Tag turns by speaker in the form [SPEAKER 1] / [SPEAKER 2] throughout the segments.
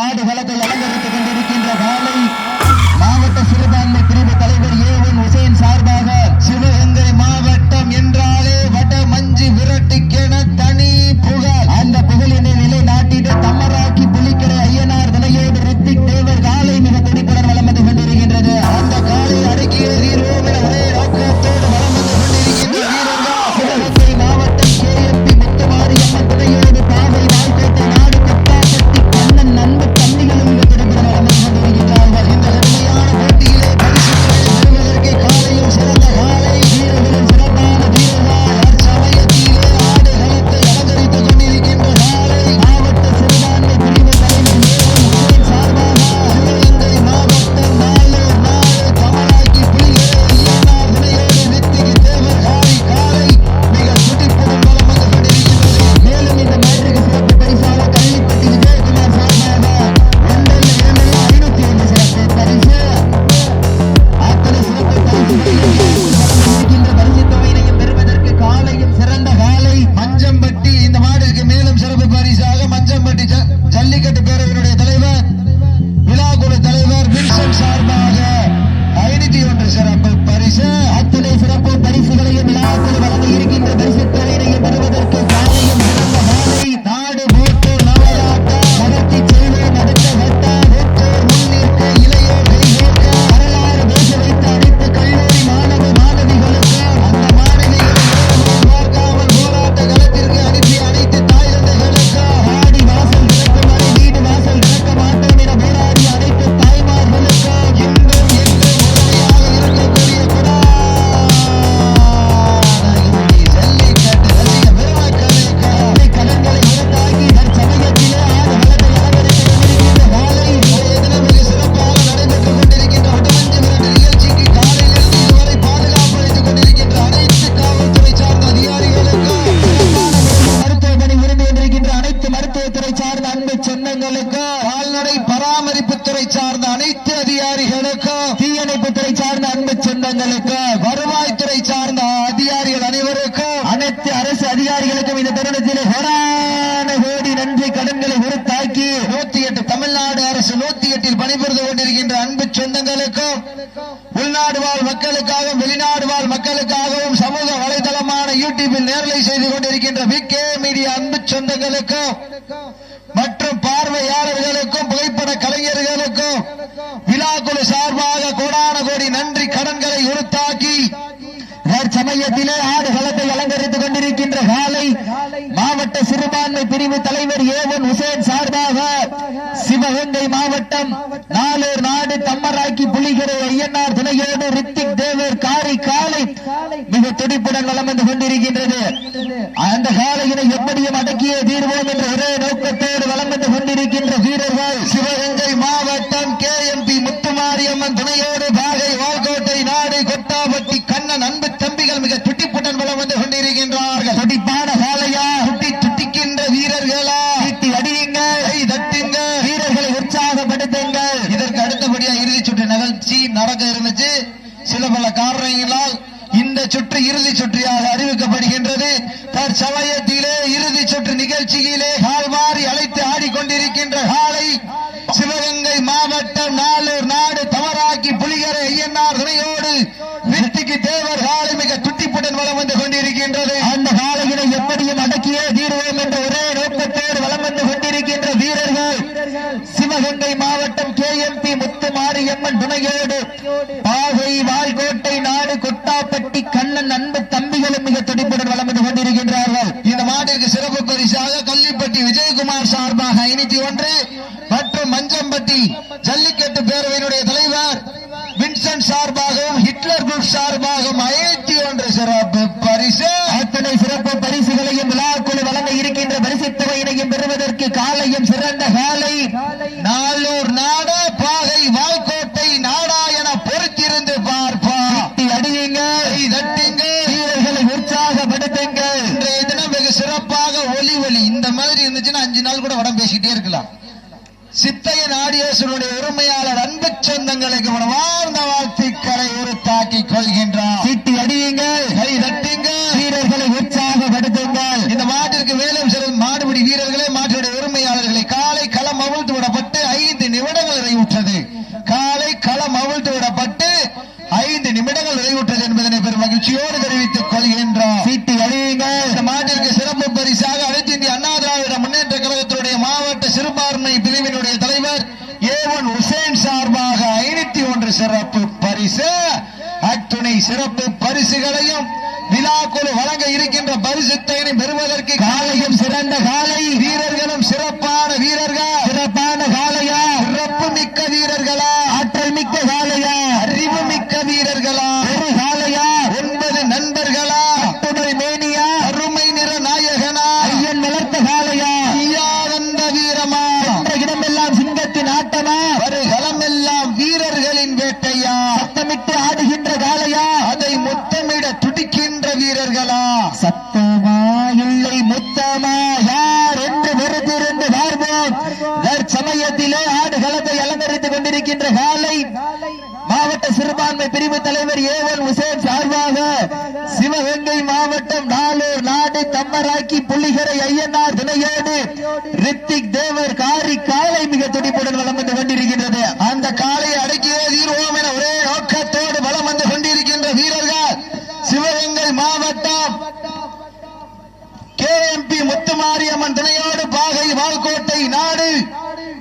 [SPEAKER 1] ஆடுகளத்தை அலங்கரித்துக் கொண்டிருக்கின்ற காலை மாவட்ட சிறுபான்மை பிரிவு தலைவர் ஏவன் உசேன் சார்பாக சிவகங்கை மாவட்டம் என்றாலே வட மஞ்சு விரட்டுக்கென தனி புகழ். அந்த புகழினை நிலைநாட்டிட்டு தம்மராக்கி புலிக்கரை ஐயனார் விலையோடு ரித்திக் தேவர் காலை மிக துடிப்புடன் வலம் வந்து கொண்டிருக்கின்றது. அந்த காலை அடக்கிய வீரோம் என ஒரே நோக்கத்தோடு வலம் வந்து கொண்டிருக்கின்ற வீரர்கள் சிவகங்கை மாவட்டம் KMP முத்துமாரியம்மன் துணையோடு பாவை வாய்க்கோட்டை நாடு கொட்டாப்பட்டி கண்ணன் நண்பு தம்பிகளும் மிக துடிப்புடன் வலம் வந்து கொண்டிருக்கின்றார்கள். இந்த கடுமையான போட்டியிலே பரிசுகளை பெறுவதற்கு காலையும் சிறந்த காலை வீரர்களும் சிறப்பான வீரர்கள் அச்சமயத்திலே ஆடுகளத்தை அலங்கரித்துக் கொண்டிருக்கின்ற காலை மாவட்ட சிறுபான்மை பிரிவு தலைவர் ஏவன் உசேன் சார்பாக சிவகங்கை மாவட்டம் நாளூர் நாடு தமராக்கி புலிகரை ஐயனார் துணையோடு ரித்திக் தேவர் காலை மிக துடிப்புடன் வலம் வந்து கொண்டிருக்கின்றது. மேலும் இந்த மேட்ருக்கு சிறப்பு பரிசாக கள்ளிப்பட்டி விஜயகுமார் சார்பாக ஒன்றல்ல இரண்டல்ல 501 சிறப்பு பரிசு. அத்தனை சிறப்பு பரிசுகளில் பரிசு தொகையினையும் பெறுவதற்கு காலையும் சிறந்த காலை மஞ்சம்பட்டி. இந்த மாடிற்கு மேலும் சிறப்பு பரிசாக மஞ்சம்பட்டி ஜல்லிக்கட்டு பேரவையினுடைய தலைவர் விழாக்குழு தலைவர் வின்சென்ட் சார்பாக 501 சிறப்பு பரிசு. அத்தனை சிறப்பு பரிசுகளையும் விழாக்குழு வழங்க இருக்கின்ற பரிசு தொகையினையும் பெறுவதற்கு காலையும் சிறந்த காலை நாடு மூத்தூர் நவராட்டா நடத்தி செல்வோம் அடுத்த வட்டா மூத்தூர் முன்னிற்க இளையோர் கைகோர்க்க வரலாறு பேச வைத்த அனைத்து கல்லூரி மாணவ மாணவிகளுக்கு அந்த மாணவிகளை பார்க்காமல் போராட்ட களத்திற்கு அனுப்பிய அனைத்து தாய் தந்தைகளுக்கு ஆடி வாசல் திறக்கும் வரை வீடு வாசல் திறக்க மாட்டோம் என போராடிய அனைத்து தாய்மார்களுக்கு இன்றும் என்றும் உறுதியாக இருக்கக்கூடிய ஜல்லிக்கட்டு ரசிக பெருமக்களுக்கு கடன்களை உரத்தாக்கி தற்சமயத்திலே ஆடுகளத்தை அலங்கரித்துக் கொண்டிருக்கின்ற காலை இன்றைய தினம் மிக சிறப்பாக நடைபெற்றுக் கொண்டிருக்கின்ற வடமஞ்சு விரட்டு நிகழ்ச்சிக்கு காலையிலிருந்து இதுவரை பாதுகாப்பு அளித்துக் கொண்டிருக்கின்ற அனைத்து காவல்துறை சார்ந்த அதிகாரிகளுக்கு மருத்துவ பணி புரிந்து கொண்டிருக்கின்ற அனைத்து மருத்துவத்துறை சார்ந்த அன்பு சொந்தங்களுக்கு கால்நடை பராமரிப்புத்துறை சார்ந்த அனைத்து அதிகாரிகளுக்கு தீயணைப்புத்துறை சார்ந்த அன்பு சொந்தங்களுக்கு வருவாய்த்துறை சார்ந்த அதிகாரிகள் அனைவருக்கும் அனைத்து அரசு அதிகாரிகளுக்கும் இந்த தருணத்திலே கோடி நன்றி கடன்களை உறுத்தாக்கி 108 தமிழ்நாடு அரசு 108 பணிபுரிந்து கொண்டிருக்கின்ற அன்பு சொந்தங்களுக்கும் உள்நாடு வாழ் மக்களுக்காகவும் வெளிநாடு வாழ் மக்களுக்காகவும் சமூக வலைதளமான யூடியூபில் நேரலை செய்து கொண்டிருக்கின்ற VK மீடியா அன்பு சொந்தங்களுக்கும் மற்றும் பார்வையாளர்களுக்கும் புகைப்பட கலைஞர்களுக்கும் விழாக்குழு சார்பாக கோடான கோடி நன்றி கடன்களை உறுத்தாக்கி சமயத்திலே ஆடுகளத்தை அலங்கரித்துக் கொண்டிருக்கின்ற காலை மாவட்ட சிறுபான்மை பிரிவு தலைவர் ஏவன் உசேன் சார்பாக சிவகங்கை மாவட்டம் நாளூர் நாடு தம்மராக்கி புலிகரை ஐயனார் துணையோடு ரித்திக் தேவர் காலை மிக துடிப்புடன் வலம் வந்து கொண்டிருக்கின்றது. அந்த காலையினை எப்படியும் அடக்கியே தீர்வோம் என்ற ஒரே நோக்கத்தோடு வலம் வந்து கொண்டிருக்கின்ற வீரர்கள் சிவகங்கை மாவட்டம் KMP முத்துமாரியம்மன் துணையோடு பாகை வால்கோட்டை நாடு கொட்டாப்பட்டி கண்ணன் அன்பு தம்பிகள் மிக துடிப்புடன் வலம் வந்து கொண்டிருக்கின்றார்கள். துடிப்பான காலையா துடிக்கின்ற வீரர்களா தீட்டி அடியுங்கள் தட்டுங்க வீரர்களை உற்சாகப்படுத்துங்கள். இதற்கு அடுத்தபடியா இறுதி சுற்று நிகழ்ச்சி நடக்க இருந்துச்சு. சில பல காரணங்களால் இந்த சுற்று இறுதி சுற்றியாக அறிவிக்கப்படுகின்றது. தற்சமயத்திலே இறுதி சுற்று நிகழ்ச்சியிலே கால்வாரி அழைத்து ஆடிக்கொண்டிருக்கின்ற காலை சிவகங்கை மாவட்டம் நாளூர் நாடு தமராக்கி புலிகரை ஐயனார் துணையோடு ரித்திக் தேவர் காலை மிக துட்டிப்புடன் வலம் வந்து கொண்டிருக்கின்றது. அந்த காலையினை எப்படியும் அடக்கியே தீர்வோம் என்ற ஒரே நோக்கத்தோடு வலம் வந்து கொண்டிருக்கின்ற வீரர்கள் சிவகங்கை மாவட்டம் KMP முத்துமாரியம்மன் துணையோடு பாகை வால்கோட்டை நாடு கொட்டாப்பட்டி கண்ணன் அன்பு தம்பிகளும் மிக துடிப்புடன் வலம் வந்து கொண்டிருக்கின்றார்கள். இந்த மாட்டிற்கு சிறப்பு பரிசாக கள்ளிப்பட்டி விஜயகுமார் சார்பாக 501 மற்றும் மஞ்சம்பட்டி ஜல்லிக்கட்டு பேரவையினுடைய தலைவர் வின்சென்ட் சார்பாகவும் ஹிட்லர் குரூப் சார்பாகவும் 501 சிறப்பு பரிசு. அத்தனை சிறப்பு பரிசுகளையும் விழாக்குழு வழங்க இருக்கின்ற பரிசு தொகையினையும் பெறுவதற்கு காலையும் சிறந்த காலை நாளூர் நாடு பாகை வால்கோட்டை நாடா என பொறுத்திருந்து பார்ப்பார். அடியுங்கள் தட்டுங்க வீரர்களை உற்சாகப்படுத்துங்கள். இன்றைய தினம் வெகு சிறப்பாக ஒலி இந்த மாதிரி இருந்துச்சுன்னா 5 நாள் கூட உடம்பு பேசிக்கிட்டே இருக்கலாம். சித்தையன் ஆடியோசனுடைய உரிமையாளர் அன்பு சொந்தங்களுக்கு வாழ்ந்த வாழ்த்துக்களை உறுத்தாக்கிக் கொள்கின்றார். சீட்டி அடியுங்கள் கை தட்டுங்க வீரர்களை உற்சாகப்படுத்துங்கள். இந்த மாட்டிற்கு மேலும் சில மாடுபிடி வீரர்களே மாட்டுடைய உரிமையாளர்களை காலை களம் அவிழ்த்து விடப்பட்டு சிறப்பு பரிசு. அத்துணை சிறப்பு பரிசுகளையும் விழாக்குழு வழங்க இருக்கின்ற பரிசுத்தனை பெறுவதற்கு காலையும் சிறந்த காலை, வீரர்களும் சிறப்பான வீரர்கள், சிறப்பான காலையா, சிறப்பு மிக்க வீரர்களா, ஆற்றல் மிக்க காலையா, அறிவு மிக்க வீரர்களா, ஒரு காலையா, 9 நண்பர்களா, அத்துணை மேனியா, அருமை நிற நாயகனா, ஐயன் வளர்த்த காலையா, ஐயா வந்த வீரமா, என்ற இடமெல்லாம் சிங்கத்தின் ஆட்டமா, வருகளம் எல்லாம் வீரர்களின் வேட்டையா, சத்தமிட்டு ஆடுகின்ற காலையா, அதை முத்தமிட துடிக்கின்ற வீரர்களா, சத்தமா இல்லை முத்தமா, யார் என்று பொறுத்திருந்து பார்ப்போம். தற்சமயத்திலே ஆடுகளத்தை அலங்கரித்துக் கொண்டிருக்கின்ற காலை மாவட்ட சிறுபான்மை பிரிவு தலைவர் ஏவன் உசேன் சார்பாக சிவகங்கை மாவட்டம் நாளூர் நாடு தம்மராக்கி புள்ளிகரை ஐயனார் துணையோடு ரித்திக் தேவர் காரி காலை மிக துடிப்புடன் வலம் வந்து கொண்டிருக்கின்றது. அந்த காலையை அடக்கியே தீர்வோம் என ஒரே நோக்கத்தோடு வலம் வந்து கொண்டிருக்கின்ற வீரர்கள் சிவகங்கை மாவட்டம் KMP முத்துமாரியம்மன் துணையோடு பாகை வால்கோட்டை நாடு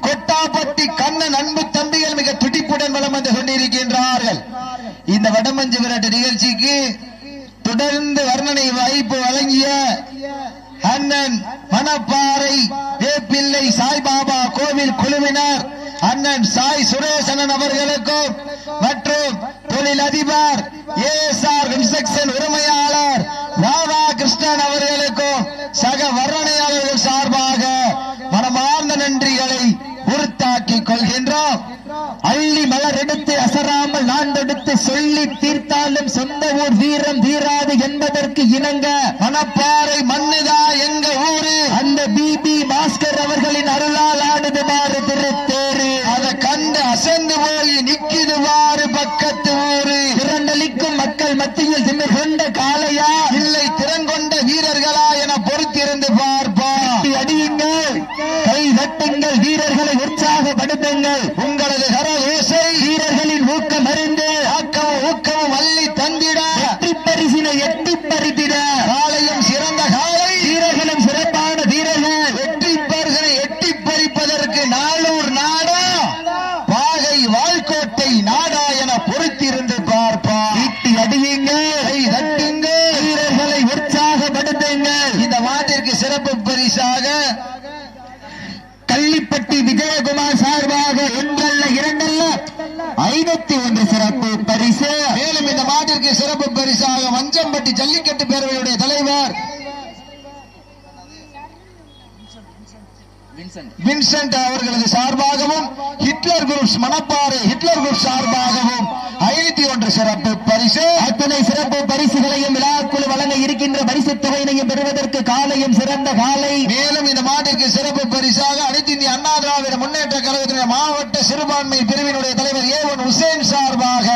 [SPEAKER 1] கொட்டாப்பட்டி கண்ணன் அன்பு தம்பிகள் மிக துடிப்புடன் வலம் வந்து கொண்டிருக்கின்றார்கள். இந்த வடமஞ்சு விரட்டு நிகழ்ச்சிக்கு தொடர்ந்து வர்ணனை வாய்ப்பு வழங்கிய அண்ணன் மணப்பாறை வேப்பிள்ளை சாய்பாபா கோவில் குழுவினர், அண்ணன் சாய் சுரேசனன் அவர்களுக்கும் மற்றும் தொழிலதிபர் ஏஎஸ்ஆர் கன்ஸ்ட்ரக்ஷன் உரிமையாளர் ராதா கிருஷ்ணன் அவர்களுக்கும் சக வர்ணனையாளர்கள் சார்பாக மனமார்ந்த நன்றிகளை உறுத்தாக்கிக் கொள்கின்றோம். அள்ளி மலர் எடுத்து அசராமல் நான் தொடுத்து சொல்லி தீர்த்தாலும் சொந்த ஊர் வீரம் தீராது என்பதற்கு இணங்க மணப்பாறை மண்ணுதா எங்க ஊரு, அந்த பிபி பாஸ்கர் அவர்களின் அருளால் ஆடுதுமாறு திருத்தேரு, அதை கண்டு அசந்து போய் நிக்குதுவாறு பக்கத்து ஊரு, திரண்டளிக்கும் மக்கள் மத்தியில் திமிர் கொண்ட காளையா இல்லை திறன் கொண்ட வீரர்களா என பொறுத்திருந்து பார்ப்போம். அடியுங்கள், கை தட்டுங்கள், வீரர்களை உற்சாகப்படுத்துங்கள், உங்களது கர ஓசை வீரர்களின் ஊக்கம் அறிந்து ஆக்கமும் ஊக்கமும் அள்ளி தந்திட வெற்றி பரிசினை எட்டி பறித்திட காலையும் சிறந்த காலை, வீரர்களும் சிறப்பான வீரர்கள், வெற்றி பரிசினை எட்டி பறிப்பதற்கு நாளூர் நாடா பாகை வால்கோட்டை நாடா என பொறுத்திருந்து பார்ப்பார். ஈட்டி அடியுங்கள், கை தட்டுங்கள், வீரர்களை உற்சாகப்படுத்துங்கள். இந்த மாட்டிற்கு சிறப்பு பரிசாக கள்ளிப்பட்டி விஜயகுமார் சார்பாக ஒன்றல்ல இரண்டல்ல 501 சிறப்பு பரிசு. மேலும் இந்த மாட்டிற்கு சிறப்பு பரிசாக மஞ்சம்பட்டி ஜல்லிக்கட்டு பேரவையுடைய தலைவர் வின்சென்ட் அவர்களது சார்பாகவும் Hitler groups Manapparai Hitler group சார்பாகவும் 501 சிறப்பு பரிசு. அத்தனை சிறப்பு பரிசுகளையும் விழாக்குழு வழங்க இருக்கின்ற பரிசு தொகையினையும் பெறுவதற்கு காலையும் சிறந்த காலை. மேலும் இந்த மாட்டிற்கு சிறப்பு பரிசாக அனைத்து இந்திய அண்ணா திராவிட முன்னேற்ற கழகத்தினுடைய மாவட்ட சிறுபான்மை பிரிவினுடைய தலைவர் ஏவன் உசேன் சார்பாக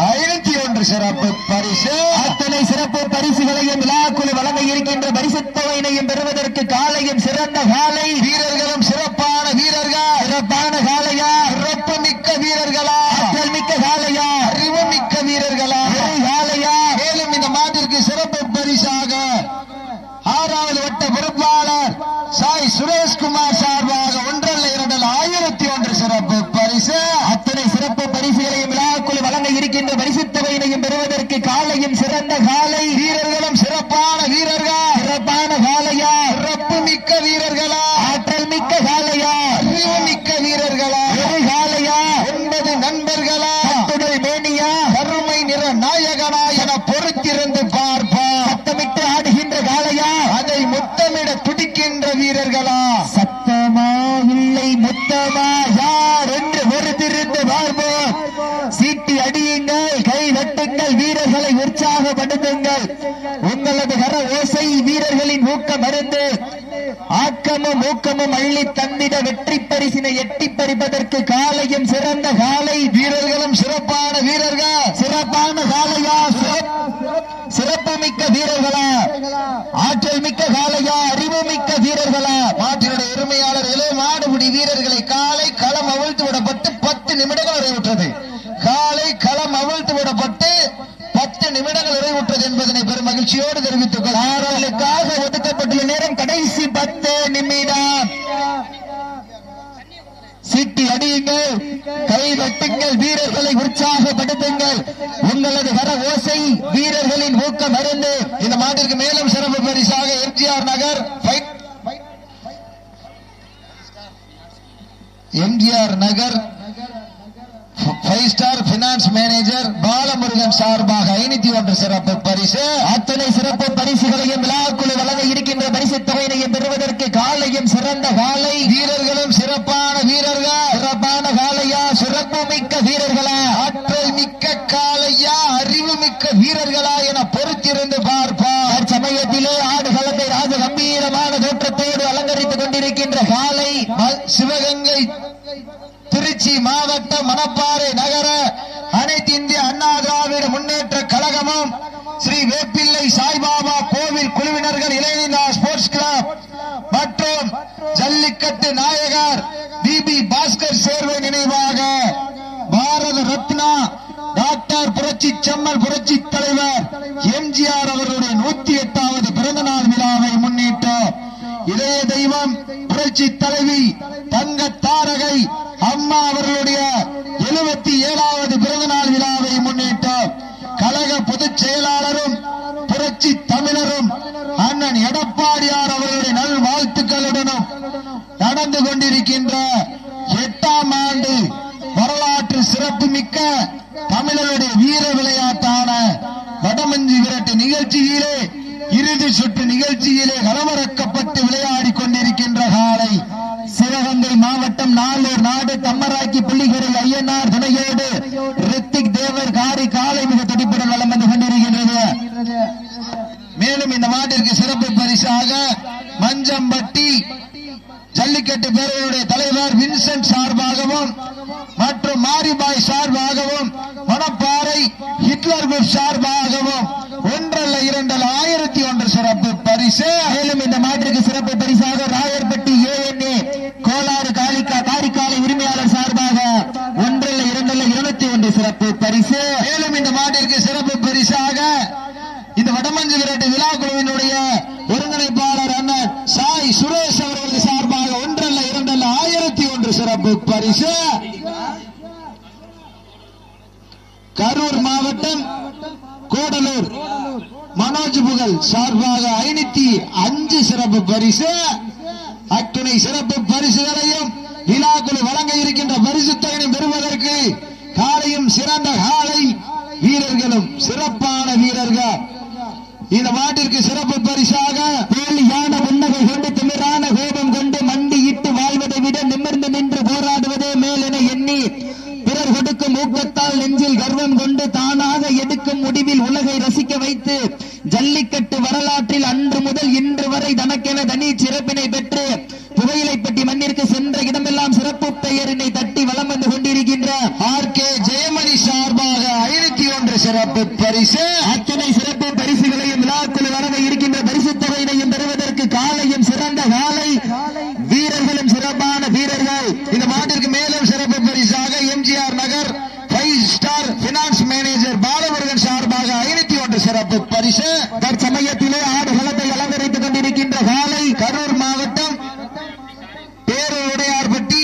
[SPEAKER 1] 501 சிறப்பு பரிசு. அத்தனை சிறப்பு பரிசுகளையும் விழாக்குழு வழங்க இருக்கின்ற பரிசு தொகையினையும் பெறுவதற்கு காலையும் சிறந்த காலை, வீரர்களும் சிறப்பான வீரர்கள், சிறப்பான காலையா, சிறப்பு மிக்க வீரர்களா, ஆற்றல் மிக்க காலையா, அறிவு மிக்க வீரர்களா, காலையா. மேலும் இந்த மாட்டிற்கு சிறப்பு பரிசாக 6வது வட்ட பொறுப்பாளர் சாய் சுரேஷ்குமார் சார்பாக ஒன்றல்ல இரண்டல்ல 1001 சிறப்பு பரிசு. அத்தனை சிறப்பு பரிசுகளையும் விழாக்குழு வழங்க இருக்கின்ற பரிசு தொகையினையும் பெறுவதற்கு காலையும் சிறந்த காலை, வீரர்களும் சிறப்பான வீரர்கள், சிறப்பான காலையா, சிறப்பு மிக்க வீரர்களா, ஆற்றல் மிக்க காலையா, அறிவு மிக்க வீரர்களா, காலையா, 9 நண்பர்களா, அத்துணை மேனியா, அருமை நிற நாயகனா என பொறுத்திருந்து பார்ப்பார். சத்தமிட்டு ஆடுகின்ற காலையா, அதை முத்தமிட துடிக்கின்ற வீரர்களா, சத்தமா இல்லை முத்தமா, யார் என்று பொறுத்திருந்து பார்ப்போம். சீட்டி அடியுங்கள், கை தட்டுங்கள், வீரர்களை உற்சாகப்படுத்துங்கள், உங்களது கர ஓசை வீரர்களின் ஊக்கம் அருந்து ஆக்கமும் ஊக்கமும் அள்ளி தந்திட வெற்றி பரிசினை எட்டி பறிப்பதற்கு காலையும் சிறந்த காலை, வீரர்களும் சிறப்பான வீரர்கள், சிறப்பான காலையா, சிறப்பு மிக்க வீரர்களா, ஆற்றல் மிக்க காலையா, அறிவு மிக்க வீரர்களா. மாட்டினுடைய உரிமையாளர்களே, மாடுபிடி வீரர்களை காலை களம் அவிழ்த்து விடப்பட்டு 10 நிமிடங்கள் நிறைவுற்றது. காலை களம் அவிழ்த்து விடப்பட்டு 10 நிமிடங்கள் நிறைவுற்றது என்பதனை பெரும் மகிழ்ச்சியோடு தெரிவித்துக் கொள்ளுக்காக ஒதுக்கப்பட்டுள்ள நேரம் கடைசி 10 நிமிடம். சிட்டி அடியுங்கள், கை வெட்டுங்கள், வீரர்களை உற்சாகப்படுத்துங்கள். உங்களது வர ஓசை வீரர்களின் ஊக்கம் அருந்து. இந்த மாட்டிற்கு மேலும் சிறப்பு பரிசாக MGR Nagar five star finance manager Balamurugan சார்பாக 501 சிறப்பு பரிசு. அத்தனை சிறப்பு பரிசுகளையும் விழாக்குழு வழங்க இருக்கின்ற பரிசு தொகையினையும் பெறுவதற்கு காலையும் சிறந்த காலை, வீரர்களும் சிறப்பான வீரர்கள். சிறப்பான காலையா, சிறப்பு மிக்க வீரர்களா, ஆற்றல் மிக்க காலையா, அறிவு மிக்க வீரர்களா என பொறுத்திருந்து பார்ப்பார். சமயத்திலே ஆடுகளத்தை ராஜ கம்பீரமான தோற்றத்தோடு அலங்கரித்துக் கொண்டிருக்கின்ற காலை சிவகங்கை திருச்சி மாவட்டம் மணப்பாறை நகர அனைத்து இந்திய அண்ணா திராவிட முன்னேற்ற கழகமும் ஸ்ரீ வேப்பிள்ளை சாய்பாபா கோவில் குழுவினர்கள் இளைஞா ஸ்போர்ட்ஸ் கிளப் மற்றும் ஜல்லிக்கட்டு நாயகர் பிபி பாஸ்கர் சேர்வை நினைவாக பாரத ரத்னா டாக்டர் புரட்சி செம்மல் புரட்சி தலைவர் எம்ஜிஆர் அவர்களுடைய 108வது பிறந்த நாள் விழாவை முன்னிட்டு இதய தெய்வம் புரட்சி தலைவி தங்க தாரகை அம்மா அவர்களுடைய 77வது பிறந்த நாள் விழாவை முன்னிட்டு கழக பொதுச் செயலாளரும் புரட்சி தமிழரும் அண்ணன் எடப்பாடியார் அவர்களுடைய நல் வாழ்த்துக்களுடனும் நடந்து கொண்டிருக்கின்ற 8ஆம் ஆண்டு வரலாற்று சிறப்பு மிக்க தமிழருடைய வீர விளையாட்டான வடமஞ்சி விரட்டு நிகழ்ச்சியிலே இறுதி சுற்று நிகழ்ச்சியிலே களமிறக்கப்பட்டு விளையாடி கொண்டிருக்கின்ற காலை சிவகங்கை மாவட்டம் நாளூர் நாடு தம்மராக்கி புள்ளிகரை ஐயனார் துணையோடு ரித்திக் தேவர் காரி காலை மிக துடிப்புடன் வலம் வந்து கொண்டிருக்கின்றது. மேலும் இந்த மாட்டிற்கு சிறப்பு பரிசாக மஞ்சம்பட்டி ஜல்லிக்கட்டு பேரவையுடைய தலைவர் வின்சென்ட் சார்பாகவும் மற்றும் மாரிபாய் சார்பாகவும் மணப்பாறை ஹிட்லர் குரூப் சார்பாகவும் 1,2,1,1001 சிறப்பு பரிசு. மேலும் இந்த மாட்டிற்கு சிறப்பு பரிசாக ராயர்பட்டி ஏஎன்ஏ கோலாறு காரிக்காலை உரிமையாளர் சார்பாக 1,2,2,21 சிறப்பு பரிசு. மேலும் இந்த மாட்டிற்கு சிறப்பு பரிசாக இந்த வடமஞ்சு விரட்டு விழா குழுவினுடைய ஒருங்கிணைப்பாளர் அண்ணன் சாய் சுரேஷ் அவர்களுக்கு சார்பாக 1,2,1,1001 சிறப்பு பரிசு. கரூர் மாவட்டம் கூடலூர் மனோஜ் புகழ் சார்பாக 505 சிறப்பு பரிசு. அத்துணை சிறப்பு பரிசுகளையும் விழாக்குழு வழங்க இருக்கின்ற பரிசு தொகையை பெறுவதற்கு காலையும் சிறந்த காலை, வீரர்களும் சிறப்பான வீரர்கள். இந்த மாட்டிற்கு சிறப்பு பரிசாக போலியான புன்னகை கொண்டு திமிரான கோபம் கொண்டு மண்டியிட்டு வாழ்வதை விட நிமிர்ந்து நின்று போராடுவதே மேலென எண்ணி பிறர் கொடுக்கும் ஊக்கத்தால் நெஞ்சில் கர்வம் கொண்டு தானாக எடுக்கும் முடிவில் உலகை ரசிக்க வைத்து ஜல்லிக்கட்டு வரலாற்றில் அன்று முதல் இன்று வரை தனக்கென தனி சிறப்பினை பெற்று புகையிலைப்பட்டி மண்ணிற்கு சென்ற இடமெல்லாம் சிறப்பு பெயரினை தட்டி வலம் வந்து கொண்டிருக்கின்ற ஆர்.கே. ஜெயமணி சார்பாக 501 சிறப்பு பரிசு. அத்தனை சிறப்பு பரிசுகளையும் விழாக்குழு வழங்க இருக்கின்ற பரிசு தொகையினையும் பெறுவதற்கு காலையும் சிறந்த காலை, வீரர்களும் சிறப்பான வீரர்கள். இந்த மாட்டிற்கு மேலும் சிறப்பு பரிசாக எம்ஜிஆர் நகர் 5 ஸ்டார் பினான்ஸ் மேனேஜர் பாலமுருகன் சார்பாக 501 சிறப்பு பரிசு. தற்சமயத்திலே ஆடுகளத்தை அலங்கரித்துக் கொண்டிருக்கின்ற காலை கரூர் மாவட்டம் பேருடையார்பட்டி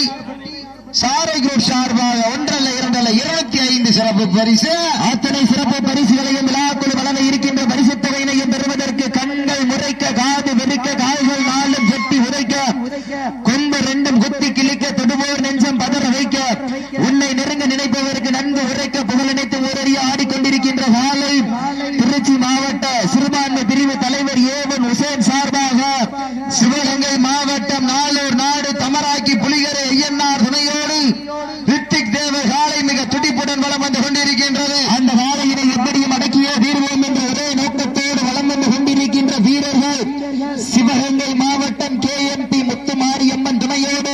[SPEAKER 1] சாரை குரூப் சார்பாக 1,2,2,25 சிறப்பு பரிசு. அத்தனை சிறப்பு பரிசுகளையும் விழாக்குழு வழங்க இருக்கின்ற பரிசு தொகையினையும் பெறுவதற்கு கண்கள் முறைக்க, காது வெடிக்க, கால்கள் 4 வெட்டி உதைக்க, கொம்பு 2 குத்தி கிழிக்க, தொடுவோர் நெஞ்சம் பதற வைக்க, உன்னை நெருங்க நினைப்பவருக்கு நன்கு உரைக்க புகழ் நினைத்து ஓரறிய ஆடிக்கொண்டிருக்கின்ற காலை திருச்சி மாவட்ட சிறுபான்மை பிரிவு தலைவர் ஏவன் உசேன் சார்பாக சிவகங்கை மாவட்டம் நாளூர் நாடு தமராக்கி புலிகரை ஐயனார் துணையோடு ரித்திக் தேவர் காலை மிக துடிப்புடன் வலம் வந்து கொண்டிருக்கின்றது. அந்த காலையினை எப்படியும் அடக்கியே தீர்வோம் என்ற ஒரே நோக்கத்தோடு வலம் வந்து கொண்டிருக்கின்ற வீரர்கள் சிவகங்கை மாவட்டம் KMP முத்துமாரியம்மன் துணையோடு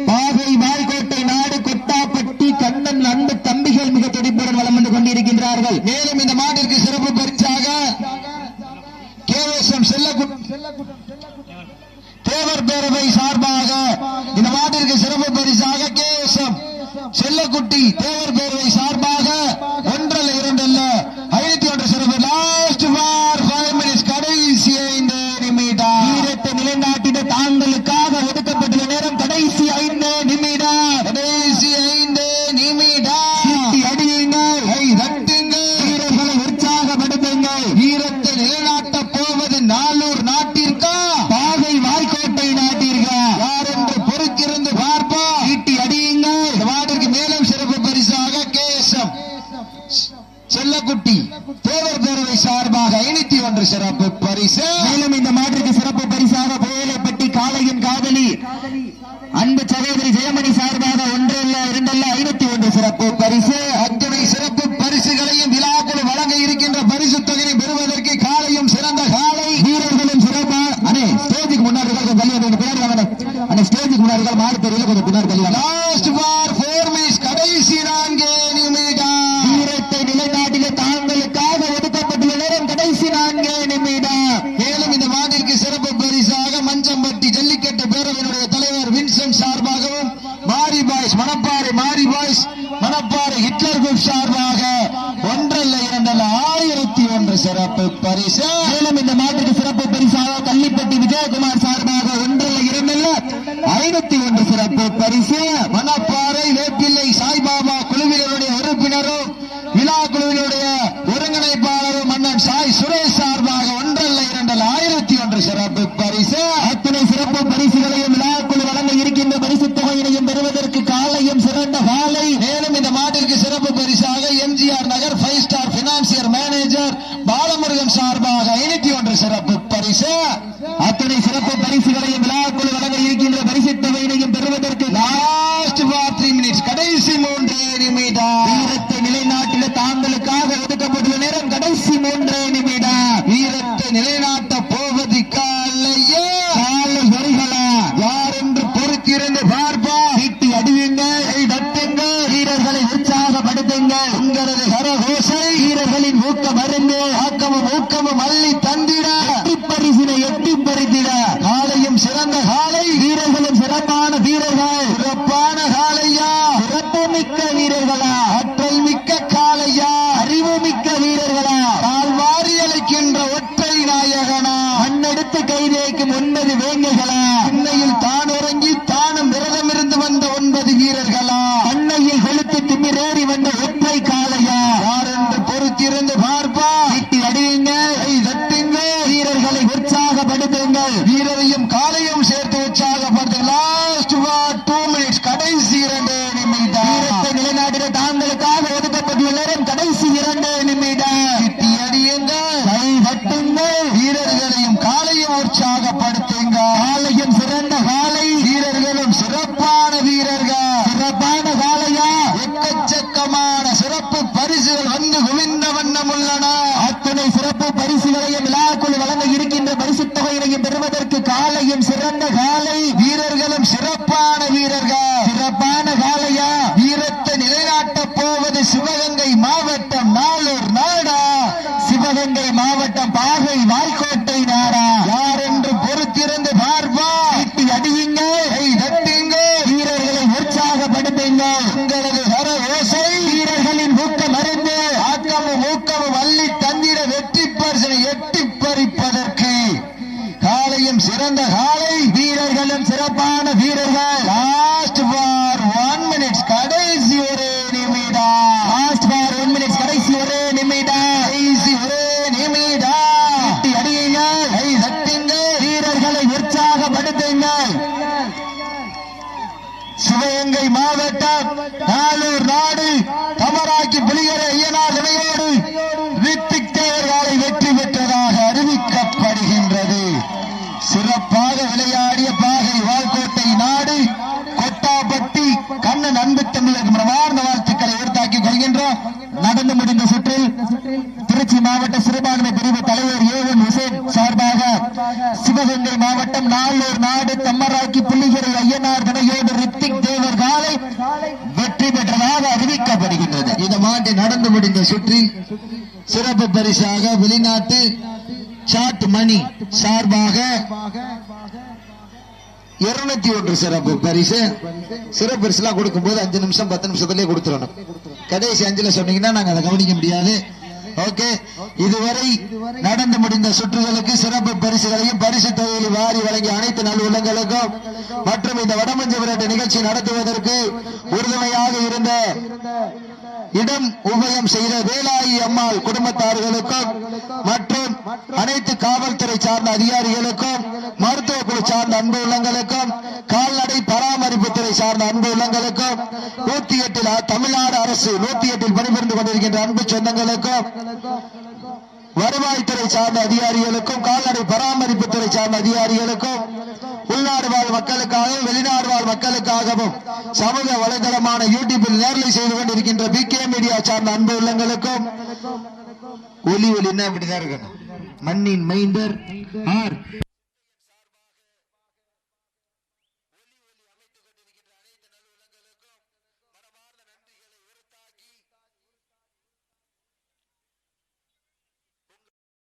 [SPEAKER 1] பாகை வாய்கோட்டை நாடு கொட்டாப்பட்டி கண்ணன் அன்பு தம்பிகள் மிக துடிப்புடன் வலம் வந்து கொண்டிருக்கின்றார்கள். மேலும் இந்த மாட்டிற்கு சிறப்பு பரிசாக கேவசம் தேவர் பேரவை சார்பாக இந்த மாட்டிற்கு சிறப்பு பரிசாக கேவசம் செல்லக்குட்டி தேவர் பேரவை சார்பாக 1,2,501 சிறப்பு. லாஸ்ட் ஃபார் 5 மினிட்ஸ், கடைசி 5 நிமிடம். வீரத்தை நிலைநாட்டிட தாங்களுக்காக ஒதுக்கப்பட்டுள்ள நேரம் கடைசி 5 நிமிடம். செல்லக்குட்டி தேவர் பேரவை சார்பாக 501 சிறப்பு பரிசு.
[SPEAKER 2] மேலும் இந்த மாட்டிற்கு சிறப்பு பரிசாக புயலைப்பட்டி காளையின் காதலி அன்பு சகோதரி ஜெயமணி சார்பாக 1 அல்ல 2 அல்ல 501 சிறப்பு பரிசு.
[SPEAKER 1] அத்துணை சிறப்பு பரிசுகளையும் விழாக்குழு வழங்க இருக்கின்ற பரிசு தொகையை பெறுவதற்கு காலையும் சிறந்த காலை
[SPEAKER 2] வீரர்களும் சிறப்பா அண்ணே ஸ்டேஜுக்கு முன்னாடி ஸ்டேஜுக்கு முன்னாடி மாடு தெரியல கொஞ்சம் பின்னாடி தெரியல.
[SPEAKER 1] லாஸ்ட் ஃபார் 4 மினிட்ஸ் கடைசி 4 நிமிடம்.
[SPEAKER 2] வீரத்தை நிலைநாட்டிலே தாங்களுக்காக ஒதுக்கப்பட்டுள்ள நேரம் கடைசி 4 நிமிடம்.
[SPEAKER 1] மேலும் இந்த மாட்டிற்கு சிறப்பு பரிசாக மஞ்சம்பட்டி ஜல்லிக்கட்டு பேரவையினுடைய தலைவர் வின்சென்ட் சார்பாகவும் மாரி பாய்ஸ் மணப்பாறை ஹிட்லர் குரூப் சார்பாக 1 அல்ல 2 அல்ல 1001 சிறப்பு பரிசு.
[SPEAKER 2] மேலும் இந்த மாட்டிற்கு சிறப்பு பரிசாக கள்ளிப்பட்டி விஜயகுமார் சார்பாக 1 அல்ல 2 அல்ல 501 சிறப்பு பரிசு.
[SPEAKER 1] மணப்பாறை வேப்பிள்ளை சாய்பாபா குழுவினருடைய உறுப்பினரும் விழா குழுவினுடைய ஒருங்கிணைப்பாளரும் மன்னன் சாய் சுரேஷ் சார்பாக 1 அல்ல 2 அல்ல 1001 சிறப்பு பரிசு.
[SPEAKER 2] அத்தனை சிறப்பு பரிசுகளையும் விழாக்குழு வழங்க இருக்கின்ற பரிசு தொகையினையும் பெறுவதற்கு காலையும் சிறந்த காலை.
[SPEAKER 1] மேலும் இந்த மாட்டிற்கு சிறப்பு பரிசாக எம்ஜிஆர் நகர் 5 ஸ்டார் பினான்சியர் மேனேஜர் பாலமுருகன் சார்பாக 501 சிறப்பு பரிசு.
[SPEAKER 2] அத்தனை சிறப்பு பரிசுகளையும் விழாக்குழு வழங்க இருக்கின்ற பரிசு தொகையினையும் பெறுவதற்கு
[SPEAKER 1] லாஸ்ட் ஃபார் 3 மினிட்ஸ் கடைசி 3 நிமிடம்.
[SPEAKER 2] வீரத்தை நிலைநாட்டில தாங்களுக்காக ஒதுக்கப்பட்டுள்ள நேரம் கடைசி 3 நிமிடம்.
[SPEAKER 1] வீரத்தை நிலைநாட்ட போவது காலையே
[SPEAKER 2] காலை வருகளா
[SPEAKER 1] யார் என்று பொறுத்திருந்து பார்ப்பா.
[SPEAKER 2] வீட்டி அடியுங்கள் தட்டுங்கள் வீரர்களை உற்சாகப்படுத்துங்கள்.
[SPEAKER 1] உங்களது கரகோசை
[SPEAKER 2] வீரர்களின் ஊக்கம் மருந்து
[SPEAKER 1] ஆக்கமும் ஊக்கமும் அள்ளி தந்திட
[SPEAKER 2] பரிசினை எட்டி பறித்திட
[SPEAKER 1] காலையும் சிறந்த காலை
[SPEAKER 2] வீரர்களும் சிறப்பான வீரர்கள்.
[SPEAKER 1] சிறப்பான காலையா
[SPEAKER 2] சிறப்பு மிக்க வீரர்களா
[SPEAKER 1] ஆற்றல் மிக்க காலையா
[SPEAKER 2] அறிவு மிக்க வீரர்களா
[SPEAKER 1] கால்வாரி அழைக்கின்ற ஒற்றை நாயகனா
[SPEAKER 2] மண்ணெடுத்து கைதேக்கும் 9 வேங்கைகளா
[SPEAKER 1] இன்னையில் தான் உறங்கி தானும் விரதம் இருந்து வந்த 9 வீரர்களா
[SPEAKER 2] அன்னையில் கொளுத்து திமிரேறி வந்த ஒற்றை காளையா
[SPEAKER 1] யார் என்று பொறுத்திருந்து பார்ப்பா.
[SPEAKER 2] வீட்டி அடியுங்கள்
[SPEAKER 1] தட்டுங்கள்
[SPEAKER 2] வீரர்களை உற்சாகப்படுத்துங்கள்.
[SPEAKER 1] வீரரையும் காலையும் சேர்த்து உற்சாகப்படுத்த. லாஸ்ட் 2 மினிட்ஸ் கடைசி 2 நிமிடம்.
[SPEAKER 2] வீரத்தை நிலைநாட்டிட தாங்களுக்காக ஒதுக்கப்பட்டுள்ள நேரம் கடைசி 2 நிமிடம்.
[SPEAKER 1] வீட்டி அடியுங்கள்
[SPEAKER 2] கை தட்டுங்கள்
[SPEAKER 1] வீரர்களையும் காலையும் உற்சாகப்படுத்துங்க.
[SPEAKER 2] காலையும் சிறந்த காலை
[SPEAKER 1] வீரர்களும் சிறப்பான வீரர்கள்.
[SPEAKER 2] சிறப்பான காளையா
[SPEAKER 1] எக்கச்சக்கமான சிறப்பு பரிசுகள் வந்து குவிந்த வண்ணம் உள்ளன.
[SPEAKER 2] அத்தனை சிறப்பு பரிசுகளையும் விழாக்குழு வழங்க இருக்கின்ற பரிசு தொகையினையும் பெறுவதற்கு காலையும் சிறந்த காலை
[SPEAKER 1] வீரர்களும் சிறப்பான வீரர்கள்.
[SPEAKER 2] சிறப்பான காளையா
[SPEAKER 1] வீரத்தை நிலைநாட்ட போவது சிவகங்கை மாவட்டம் நாளூர் நாடா
[SPEAKER 2] சிவகங்கை மாவட்டம் பாகை வாய்க்கோட்டை நாடா
[SPEAKER 1] யார் என்று பொறுத்திருந்து பார்ப்பா.
[SPEAKER 2] வீட்டி அடியுங்கள்
[SPEAKER 1] தட்டுங்கள்
[SPEAKER 2] வீரர்களை உற்சாகப்படுத்துங்கள்.
[SPEAKER 1] உங்களது கர ஓசை
[SPEAKER 2] வீரர்களின் ஊக்கம் அறிந்து
[SPEAKER 1] ஆக்கமும் ஊக்கமும் அள்ளி தந்திட வெற்றி பரிசனை எட்டி பறிப்பதற்கு காலையும் சிறந்த காலை
[SPEAKER 2] வீரர்களும் சிறப்பான வீரர்கள்.
[SPEAKER 1] லாஸ்ட் ஃபார் 1 மினிட்ஸ் கடைசி 1 நிமிடம்.
[SPEAKER 2] லாஸ்ட் ஃபார் 1 மினிட்ஸ் கடைசி 1 நிமிடம்.
[SPEAKER 1] கடைசி 1 நிமிடம்.
[SPEAKER 2] வீட்டி அடியுங்கள்
[SPEAKER 1] தட்டுங்கள்
[SPEAKER 2] வீரர்களை உற்சாகப்படுத்துங்கள்.
[SPEAKER 1] சிவகங்கை மாவட்டம் நாளூர் நாடு தமராக்கி புலிகரை ஐயனார் இணையோடு ரித்திக் தேவர்களை வெற்றி பெற்றதாக அறிவிக்கப்படுகின்றது. சிறப்பாக விளையாடிய பாகை வால்கோட்டை நாடு கொட்டாப்பட்டி கண்ணன் அன்பு தமிழருக்கு மனமார்ந்த வாழ்த்துக்களை உறுத்தாக்கிக் கொள்கின்றோம்.
[SPEAKER 2] நடந்து முடிந்த சுற்றில் திருச்சி மாவட்ட சிறுபான்மை பிரிவு தலைவர் ஏவன் ஹுசேன் சார்பாக சிவகங்கை மாவட்டம் நாளூர் நாடு தம்மராக்கி புள்ளிகரை ஐயனார் துணையோடு ரித்திக் தேவர் காலை வெற்றி பெற்றதாக அறிவிக்கப்படுகின்றது.
[SPEAKER 1] இந்த மாட்டை நடந்து முடிந்த சுற்றில் சிறப்பு பரிசாக வெளிநாட்டு சாட் மணி சார்பாக 201 சிறப்பு பரிசு. சிறப்பு பரிசு எல்லாம் கொடுக்கும் போது 5 நிமிஷம் 10 நிமிஷத்திலே கொடுத்துடணும். கடைசி 5ல சொன்னீங்கன்னா நாங்க அதை கவனிக்க முடியாது. ஓகே, இதுவரை நடந்து முடிந்த சுற்றுகளுக்கு சிறப்பு பரிசுகளையும் பரிசு தொகையில் வாரி வழங்கிய அனைத்து நல் உள்ளங்களுக்கும் மற்றும் இந்த வடமஞ்சு விரட்டு நிகழ்ச்சி நடத்துவதற்கு உறுதுணையாக இருந்த இடம் உபயம் செய்த வேலாயி அம்மாள் குடும்பத்தார்களுக்கும் மற்றும் அனைத்து காவல்துறை சார்ந்த அதிகாரிகளுக்கும் மருத்துவ குழு சார்ந்த அன்பு உள்ளங்களுக்கும் கால்நடை பராமரிப்பு துறை சார்ந்த அன்பு உள்ளங்களுக்கும்
[SPEAKER 2] 108 தமிழ்நாடு அரசு 108 பணிபுரிந்து கொண்டிருக்கின்ற அன்பு சொந்தங்களுக்கும் வருவாய்த்துறை சார்ந்த அதிகாரிகளுக்கும் கால்நடை பராமரிப்பு துறை சார்ந்த அதிகாரிகளுக்கும் உள்நாடு வாழ் மக்களுக்காகவும் வெளிநாடு வாழ் மக்களுக்காகவும் சமூக வலைதளமான யூடியூபில் நேரலை செய்து கொண்டிருக்கின்ற பிகே மீடியா சார்ந்த அன்பு உள்ளங்களுக்கும் ஒலி என்ன அப்படிதான் இருக்கணும். மண்ணின் மைந்தர் ஆர்